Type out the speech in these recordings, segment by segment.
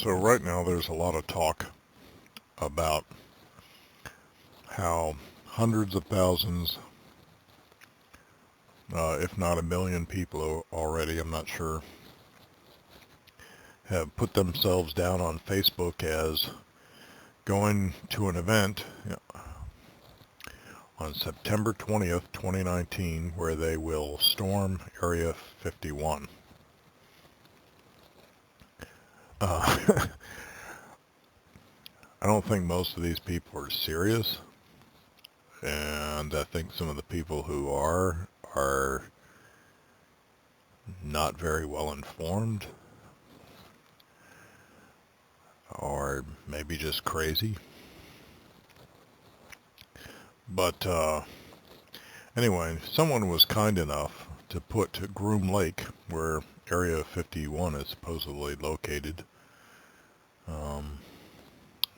So right now there's a lot of talk about how hundreds of thousands, if not a million people already, I'm not sure, have put themselves down on Facebook as going to an event on September 20th, 2019, where they will storm Area 51. I don't think most of these people are serious, and I think some of the people who are not very well informed, or maybe just crazy. But anyway, someone was kind enough to put Groom Lake, where Area 51 is supposedly located.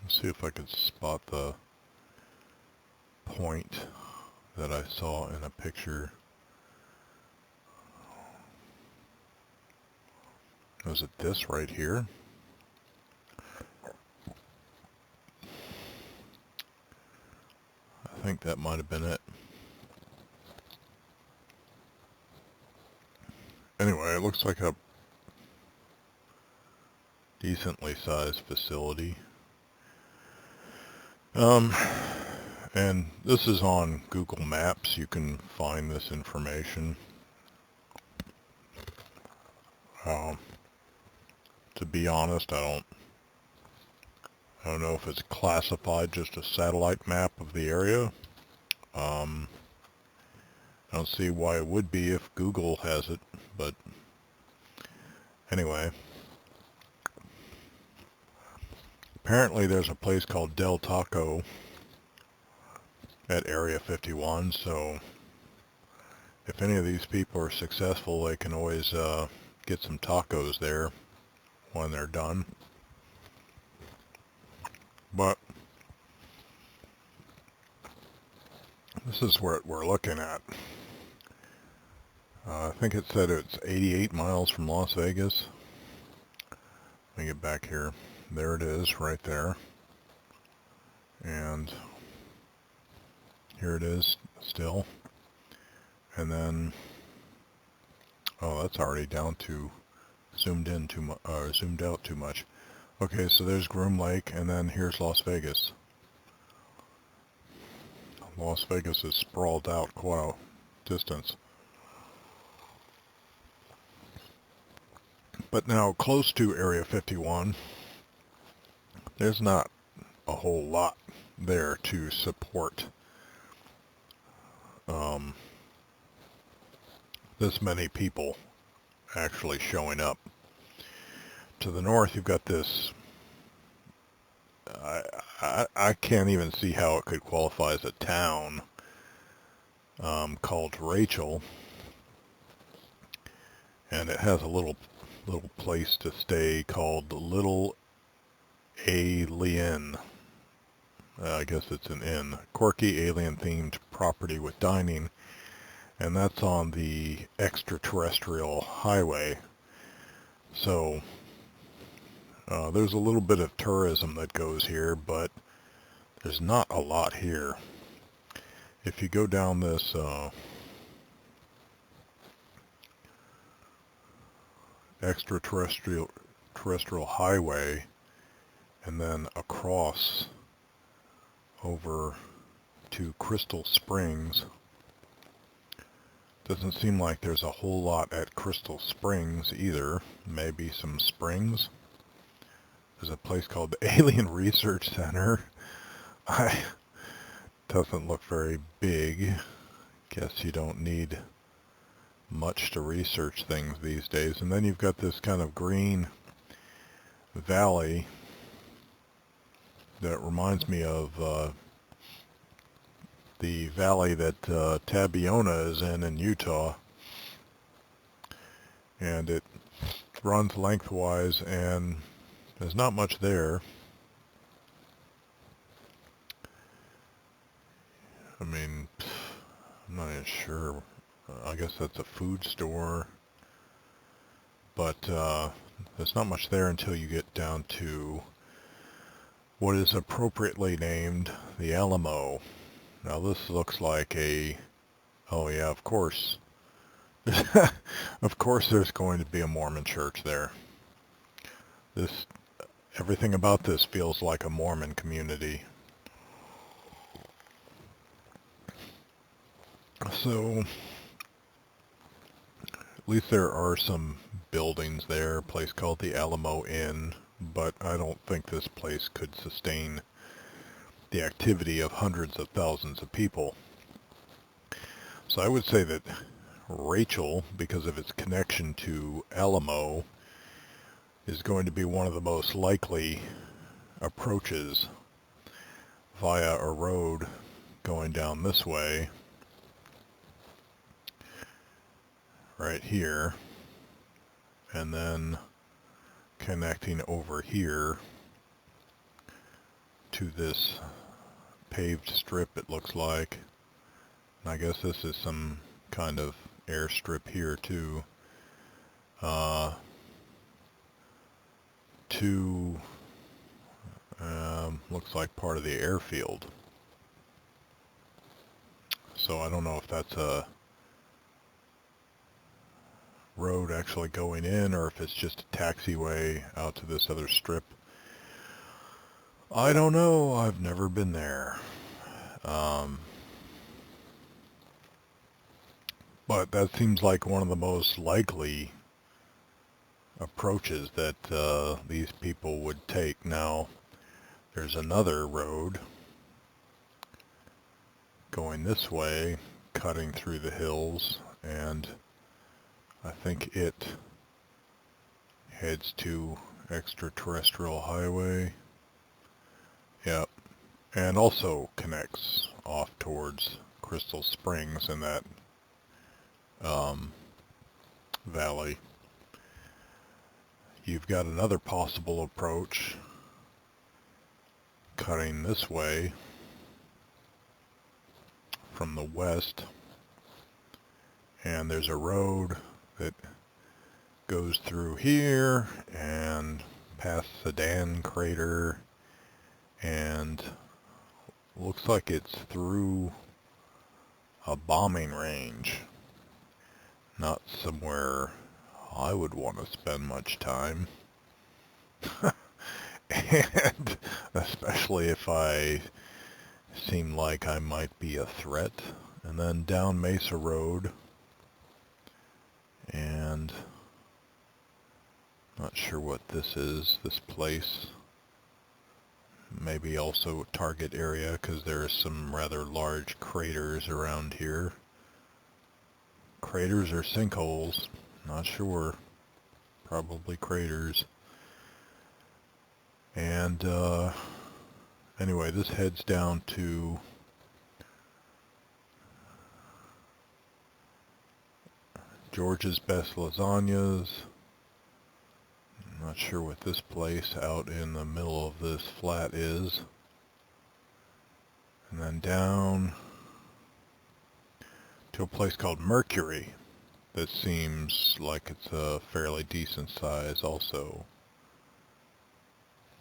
Let's see if I could spot the point that I saw in a picture. Was it this right here? I think that might have been it. Anyway, it looks like a decently sized facility. And this is on Google Maps. You can find this information. To be honest, I don't know if it's classified just a satellite map of the area. I don't see why it would be if Google has it, but anyway. Apparently there's a place called Del Taco at Area 51, so if any of these people are successful, they can always get some tacos there when they're done. But this is what we're looking at. I think it said it's 88 miles from Las Vegas. Let me get back here. There it is, right there. And here it is still. And then, oh, that's already down to zoomed out too much. Okay, so there's Groom Lake, and then here's Las Vegas. Las Vegas is sprawled out quite a distance. But now, close to Area 51, there's not a whole lot there to support this many people actually showing up. To the north, you've got this, I can't even see how it could qualify as a town, called Rachel, and it has a little place to stay called Little Alien. I guess it's an inn. Quirky alien-themed property with dining, and that's on the extraterrestrial highway. So there's a little bit of tourism that goes here, but there's not a lot here. If you go down this extraterrestrial highway and then across over to Crystal Springs, doesn't seem like there's a whole lot at Crystal Springs either. Maybe some springs. There's a place called the Alien Research Center. Doesn't look very big. Guess you don't need much to research things these days. And then you've got this kind of green valley that reminds me of the valley that Tabiona is in Utah. And it runs lengthwise, and there's not much there. I mean, I'm not even sure. I guess that's a food store. But there's not much there until you get down to what is appropriately named the Alamo. Now this looks like oh yeah, of course. Of course there's going to be a Mormon church there. Everything about this feels like a Mormon community. So, at least there are some buildings there, a place called the Alamo Inn, but I don't think this place could sustain the activity of hundreds of thousands of people. So I would say that Rachel, because of its connection to Alamo, is going to be one of the most likely approaches via a road going down this way, right here, and then connecting over here to this paved strip, it looks like. And I guess this is some kind of airstrip here too. Looks like part of the airfield. So I don't know if that's a road actually going in or if it's just a taxiway out to this other strip. I don't know. I've never been there. But that seems like one of the most likely approaches that these people would take. Now, there's another road going this way, cutting through the hills, and I think it heads to Extraterrestrial Highway. Yep. And also connects off towards Crystal Springs in that valley. You've got another possible approach cutting this way from the west, and there's a road that goes through here and past Sedan Crater, and looks like it's through a bombing range. Not somewhere I would want to spend much time. And especially if I seem like I might be a threat. And then down Mesa Road. And not sure what this is, this place. Maybe also a target area, because there are some rather large craters around here. Craters or sinkholes, not sure. Probably craters. And anyway, this heads down to George's Best Lasagnas. I'm not sure what this place out in the middle of this flat is. And then down to a place called Mercury that seems like it's a fairly decent size also.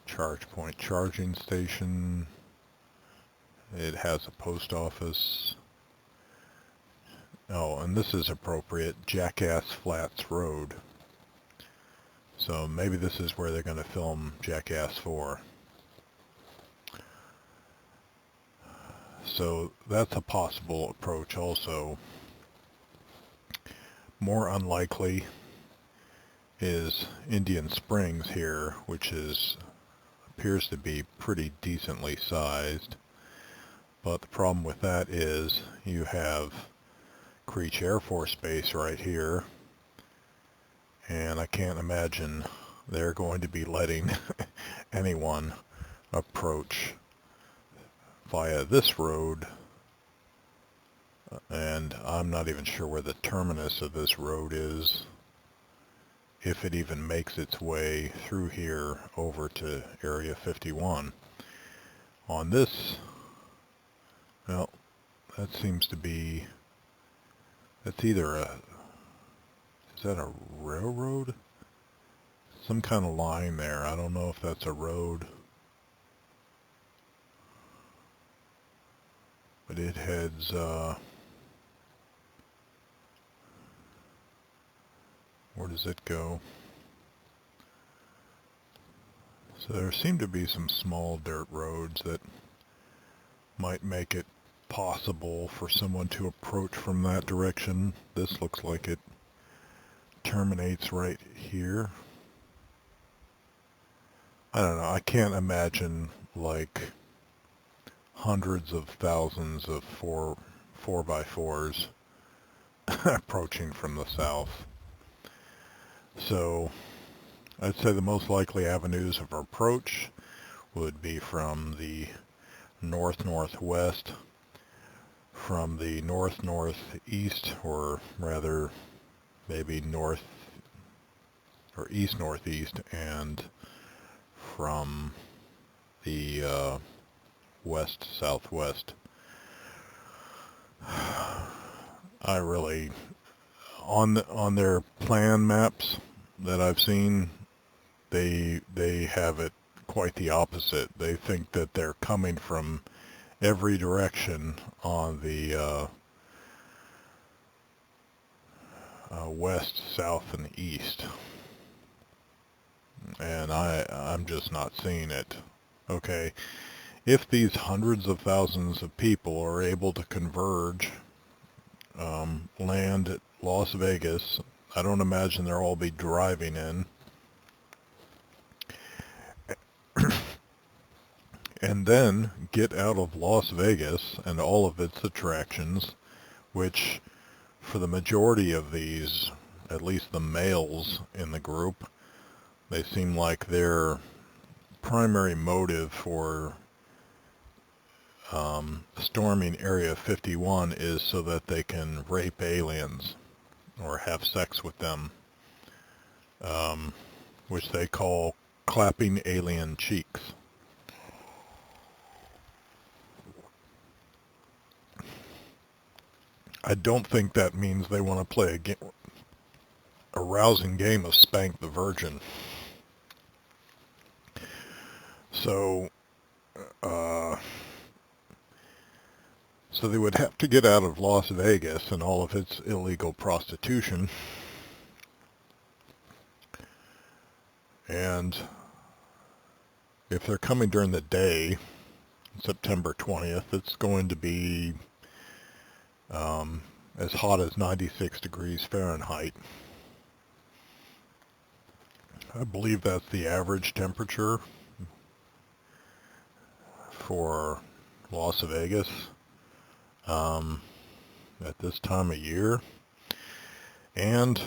Charge point charging station. It has a post office. Oh, and this is appropriate, Jackass Flats Road. So maybe this is where they're going to film Jackass 4. So that's a possible approach also. More unlikely is Indian Springs here, which appears to be pretty decently sized. But the problem with that is you have Creech Air Force Base right here, and I can't imagine they're going to be letting anyone approach via this road, and I'm not even sure where the terminus of this road is, if it even makes its way through here over to Area 51. On this, well, that seems to be, that's either is that a railroad? It some kind of line there. I don't know if that's a road, but it heads, where does it go? So there seem to be some small dirt roads that might make it possible for someone to approach from that direction. This looks like it terminates right here. I don't know. I can't imagine like hundreds of thousands of 4x4s approaching from the south. So I'd say the most likely avenues of approach would be from the north-northwest, from the north-northeast, or rather maybe north or east-northeast, and from the west-southwest. I really, on their plan maps that I've seen, they have it quite the opposite. They think that they're coming from every direction on the west, south, and east. And I'm just not seeing it. Okay, if these hundreds of thousands of people are able to converge, land at Las Vegas, I don't imagine they'll all be driving in, and then get out of Las Vegas and all of its attractions, which for the majority of these, at least the males in the group, they seem like their primary motive for storming Area 51 is so that they can rape aliens or have sex with them, which they call clapping alien cheeks. I don't think that means they want to play a rousing game of Spank the Virgin. So they would have to get out of Las Vegas and all of its illegal prostitution. And if they're coming during the day, September 20th, it's going to be as hot as 96 degrees Fahrenheit. I believe that's the average temperature for Las Vegas at this time of year. And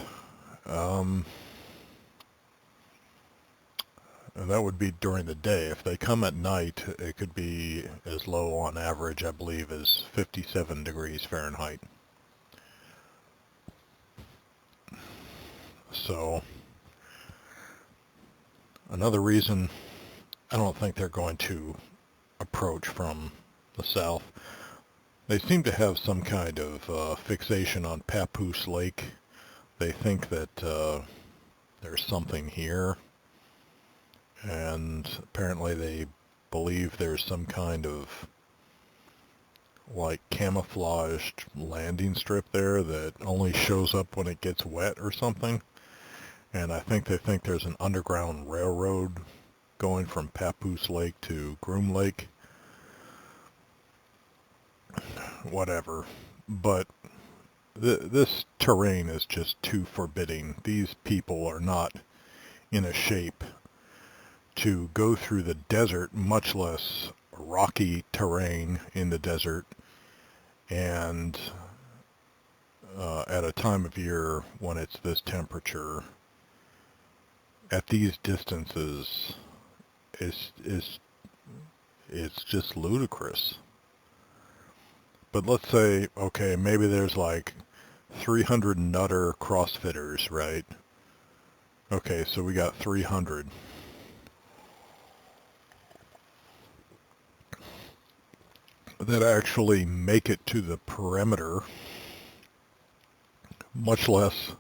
that would be during the day. If they come at night, it could be as low on average, I believe, as 57 degrees Fahrenheit. So, another reason I don't think they're going to approach from the south. They seem to have some kind of fixation on Papoose Lake. They think that there's something here. And apparently they believe there's some kind of like camouflaged landing strip there that only shows up when it gets wet or something. And I think they think there's an underground railroad going from Papoose Lake to Groom Lake. Whatever. But this terrain is just too forbidding. These people are not in a shape to go through the desert, much less rocky terrain in the desert, and at a time of year when it's this temperature, at these distances, it's just ludicrous. But let's say, okay, maybe there's like 300 nutter CrossFitters, right? Okay, so we got 300. That actually make it to the perimeter, much less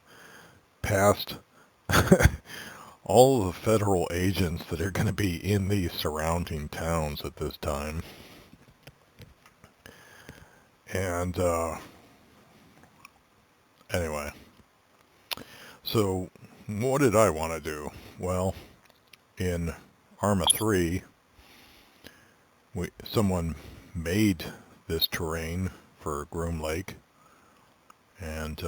past all of the federal agents that are going to be in these surrounding towns at this time. And anyway, so what did I want to do? Well, in Arma 3, someone made this terrain for Groom Lake, and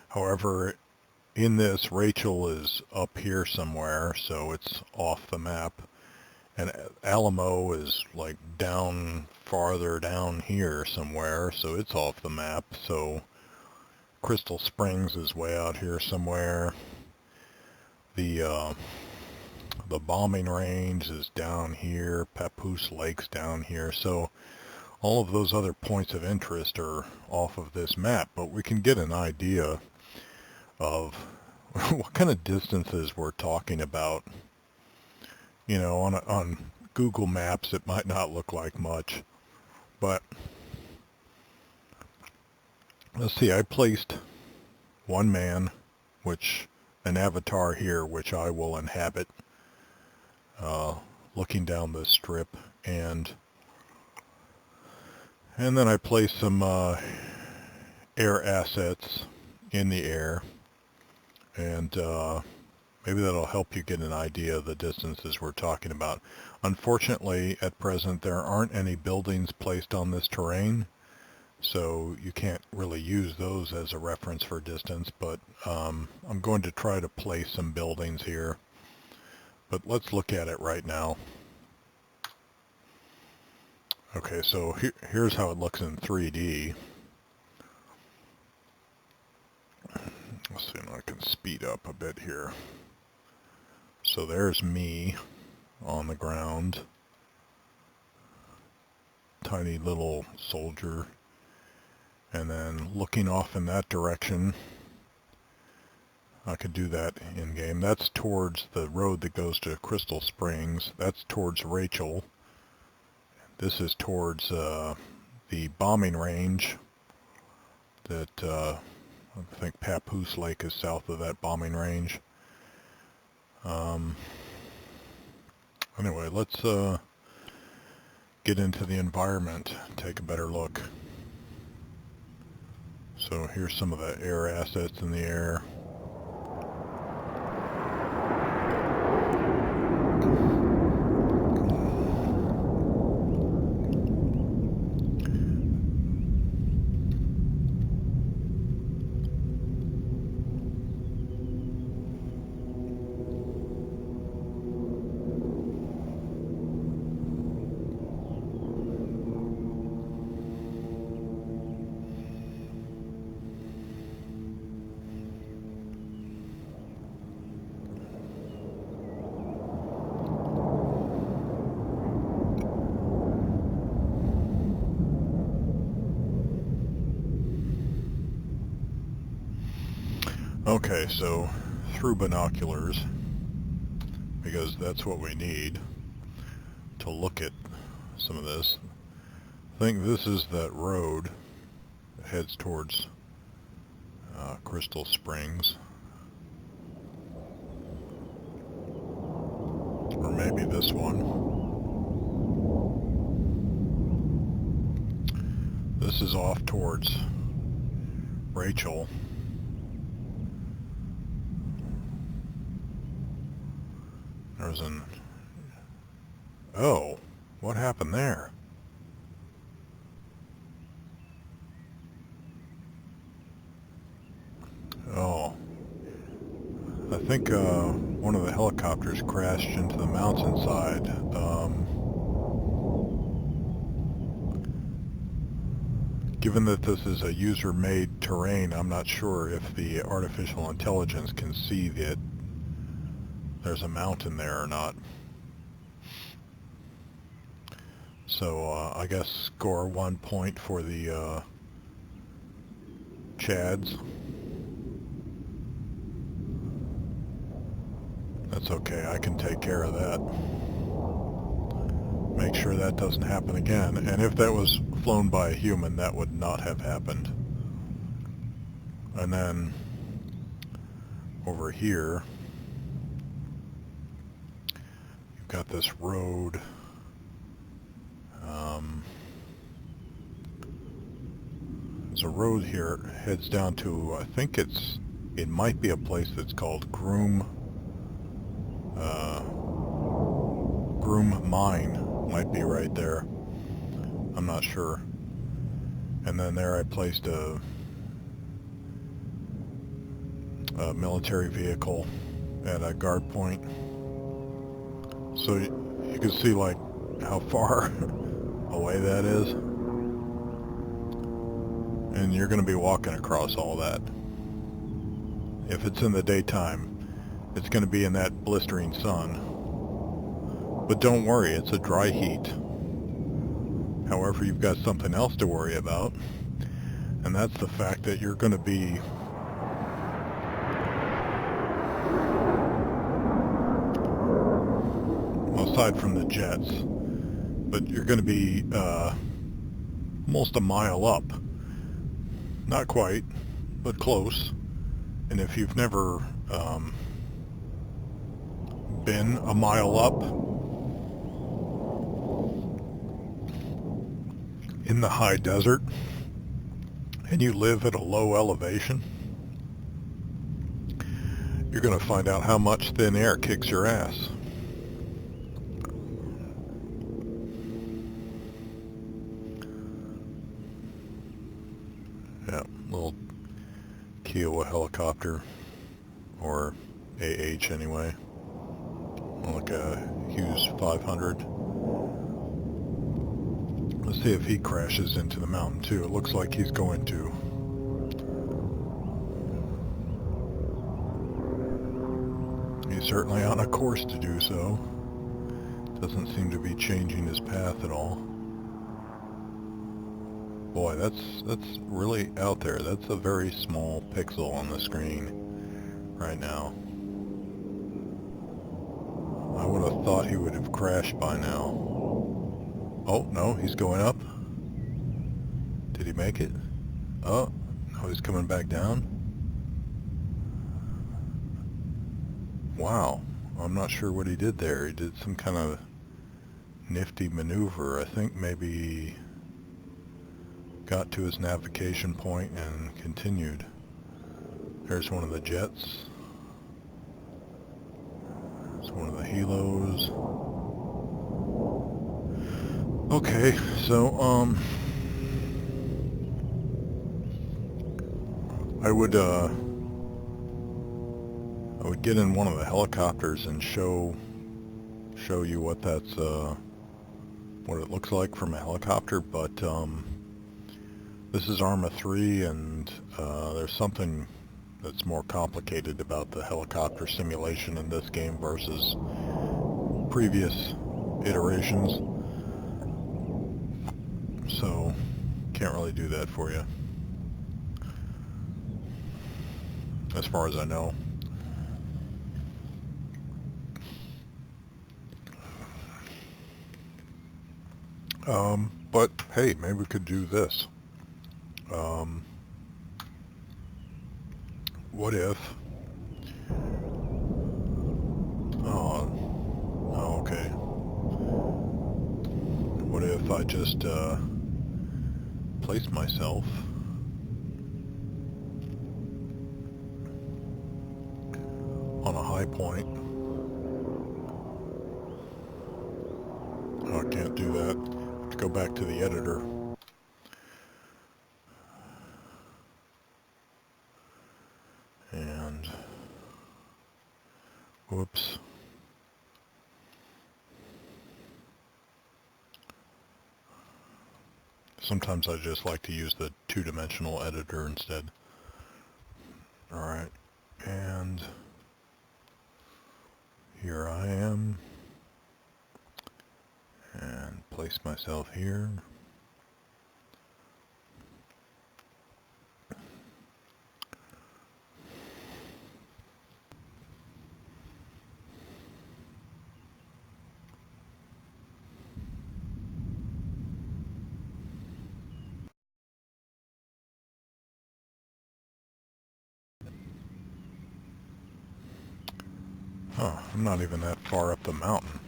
however, in this, Rachel is up here somewhere, so it's off the map, and Alamo is like farther down here somewhere, so it's off the map. So Crystal Springs is way out here somewhere. The bombing range is down here. Papoose Lake's down here. So all of those other points of interest are off of this map, but we can get an idea of what kind of distances we're talking about. You know, on Google Maps it might not look like much, but let's see, I placed one man, an avatar here, which I will inhabit, looking down this strip, and then I placed some air assets in the air, and maybe that'll help you get an idea of the distances we're talking about. Unfortunately, at present, there aren't any buildings placed on this terrain, so you can't really use those as a reference for distance, but I'm going to try to place some buildings here. But let's look at it right now. Okay, so here's how it looks in 3D. Let's see if I can speed up a bit here. So there's me on the ground. Tiny little soldier. And then looking off in that direction, I could do that in game. That's towards the road that goes to Crystal Springs. That's towards Rachel. This is towards the bombing range that I think Papoose Lake is south of that bombing range. Anyway, let's get into the environment, take a better look. So here's some of the air assets in the air. Okay, so through binoculars, because that's what we need to look at some of this. I think this is that road that heads towards Crystal Springs. Or maybe this one. This is off towards Rachel. There's an... Oh, what happened there? Oh, I think one of the helicopters crashed into the mountainside. Given that this is a user-made terrain, I'm not sure if the artificial intelligence can see that there's a mountain there or not. So I guess score 1 point for the Chads. That's okay, I can take care of that. Make sure that doesn't happen again. And if that was flown by a human, that would not have happened. And then over here, you've got this road. There's a road here, heads down to, I think it might be a place that's called Groom Mine, might be right there. I'm not sure. And then there I placed a military vehicle at a guard point. So you can see like how far away that is. And you're going to be walking across all that. If it's in the daytime, it's going to be in that blistering sun. But don't worry, it's a dry heat. However, you've got something else to worry about, and that's the fact that you're going to be aside from the jets, but you're going to be almost a mile up. Not quite, but close. And if you've never been a mile up in the high desert and you live at a low elevation, you're going to find out how much thin air kicks your ass. Yeah, little Kiowa helicopter, or AH anyway, like a Hughes 500. Let's see if he crashes into the mountain too. It looks like he's going to. He's certainly on a course to do so. Doesn't seem to be changing his path at all. Boy, that's really out there. That's a very small pixel on the screen right now. I would have thought he would have crashed by now. Oh, no, he's going up. Did he make it? Oh, no, he's coming back down. Wow, I'm not sure what he did there. He did some kind of nifty maneuver. I think maybe got to his navigation point and continued. There's one of the jets. There's one of the helos. Okay, so I would get in one of the helicopters and show you what that's what it looks like from a helicopter, but this is Arma 3, and there's something that's more complicated about the helicopter simulation in this game versus previous iterations. So, can't really do that for you, as far as I know. But hey, maybe we could do this. What if... Oh, okay. What if I just place myself on a high point? Oh, I can't do that. I have to go back to the editor. And... whoops. Sometimes I just like to use the two-dimensional editor instead. Alright, and here I am, and place myself here. Huh, I'm not even that far up the mountain.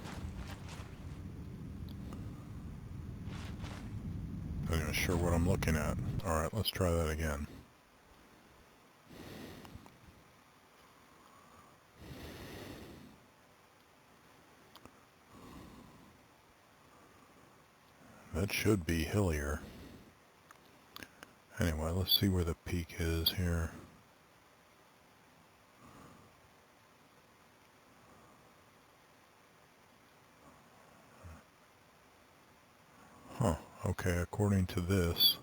I'm not even sure what I'm looking at. Alright, let's try that again. That should be hillier. Anyway, let's see where the peak is here. Huh, okay, according to this,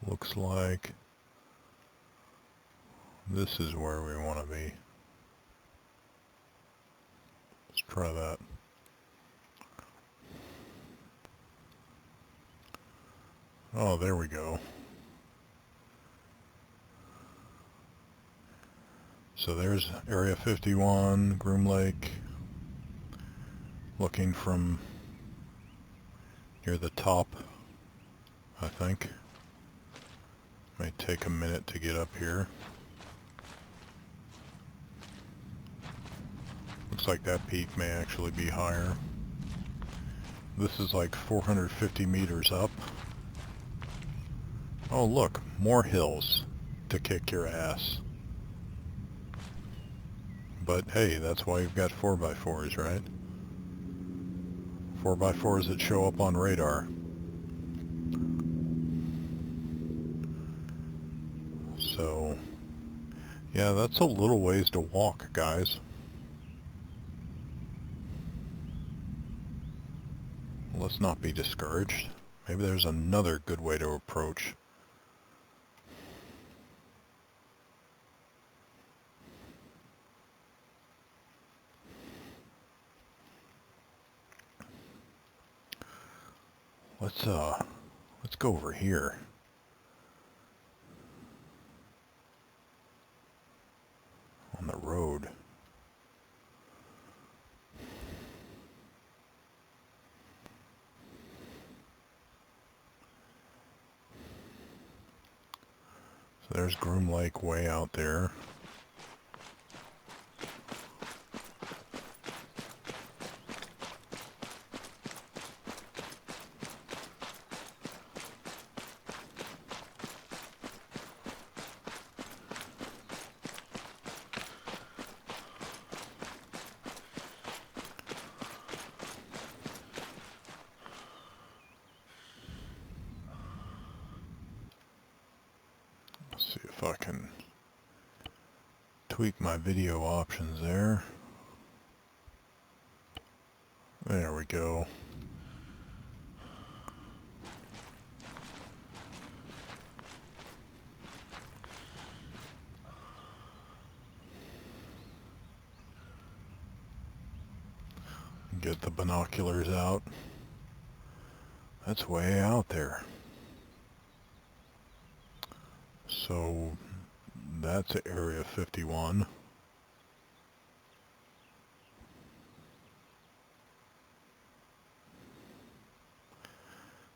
looks like this is where we want to be. Let's try that. Oh, there we go. So there's Area 51, Groom Lake, looking from near the top, I think. May take a minute to get up here. Looks like that peak may actually be higher. This is like 450 meters up. Oh look, more hills to kick your ass. But hey, that's why you've got 4x4s, right? 4x4s that show up on radar. So, yeah, that's a little ways to walk, guys. Let's not be discouraged. Maybe there's another good way to approach. Let's go over here. On the road. So there's Groom Lake way out there. See if I can tweak my video options there. There we go. Get the binoculars out. That's way out there. So that's Area 51.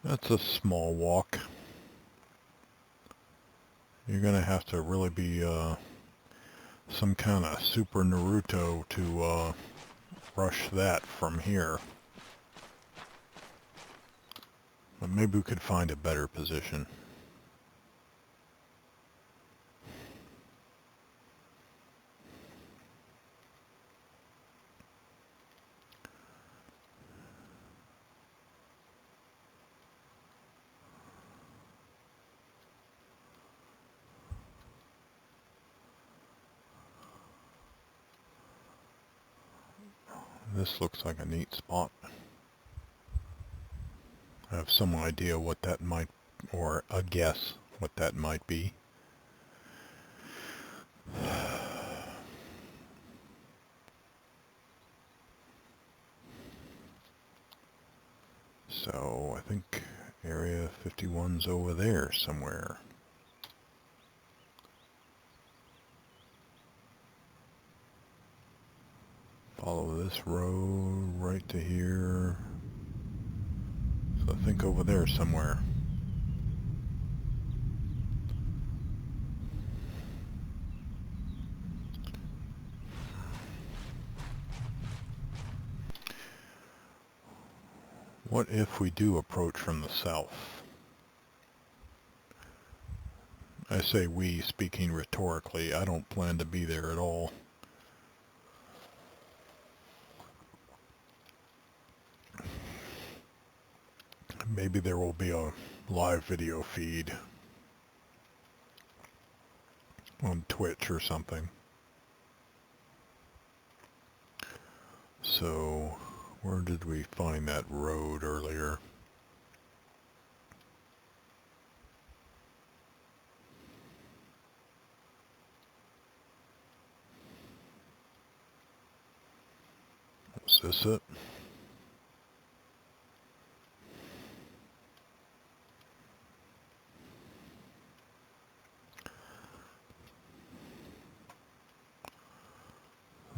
That's a small walk. You're gonna have to really be some kind of super Naruto to rush that from here. But maybe we could find a better position. This looks like a neat spot. I have some idea what that might, or a guess what that might be. So I think Area 51's over there somewhere. Follow this road right to here. I think over there somewhere. What if we do approach from the south? I say we, speaking rhetorically. I don't plan to be there at all. Maybe there will be a live video feed on Twitch or something. So, where did we find that road earlier? Was this it?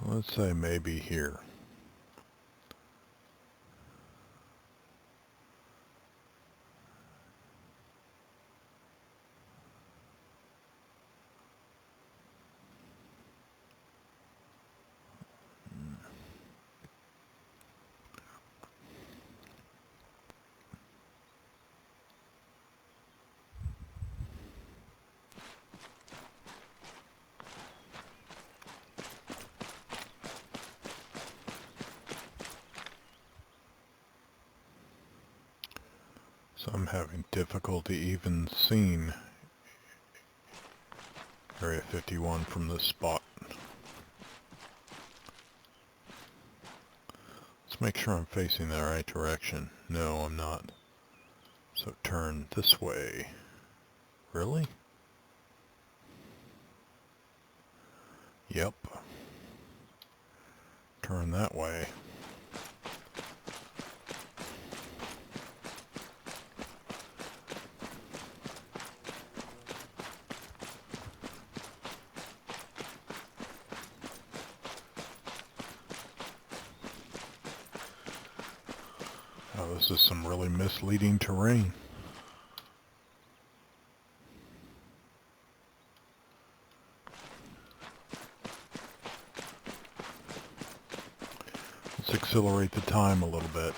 Let's say maybe here. So I'm having difficulty even seeing Area 51 from this spot. Let's make sure I'm facing the right direction. No, I'm not. So turn this way. Really? Yep. Turn that way. Oh, this is some really misleading terrain. Let's accelerate the time a little bit.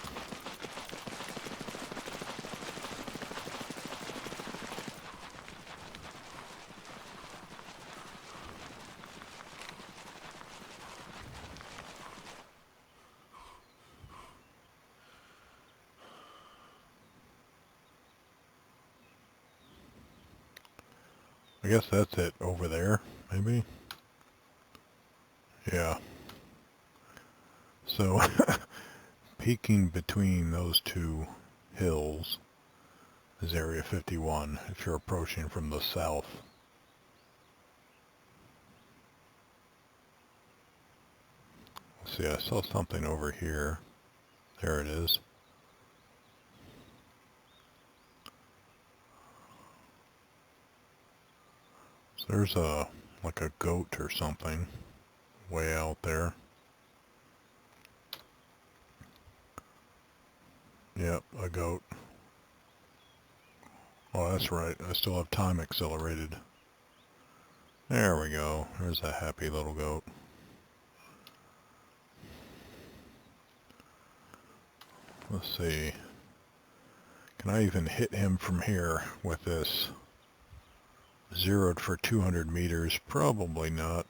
I guess that's it over there, maybe? Yeah. So, peeking between those two hills is Area 51 if you're approaching from the south. Let's see, I saw something over here. There it is. So there's like a goat or something way out there. Yep, a goat. Oh, that's right. I still have time accelerated. There we go. There's a happy little goat. Let's see. Can I even hit him from here with this? Zeroed for 200 meters. Probably not.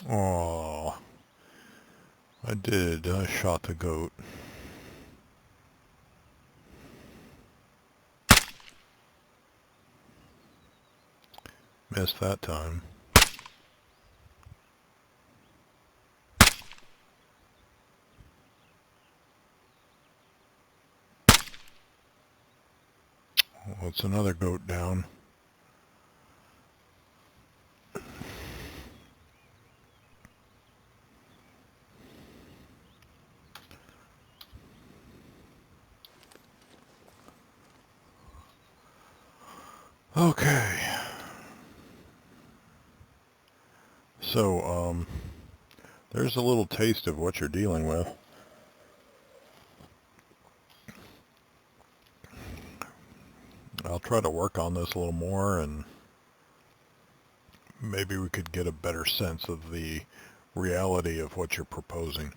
Oh, I did. I shot the goat. Missed that time. Well, it's another goat down. Okay. So, there's a little taste of what you're dealing with. I'll try to work on this a little more, and maybe we could get a better sense of the reality of what you're proposing.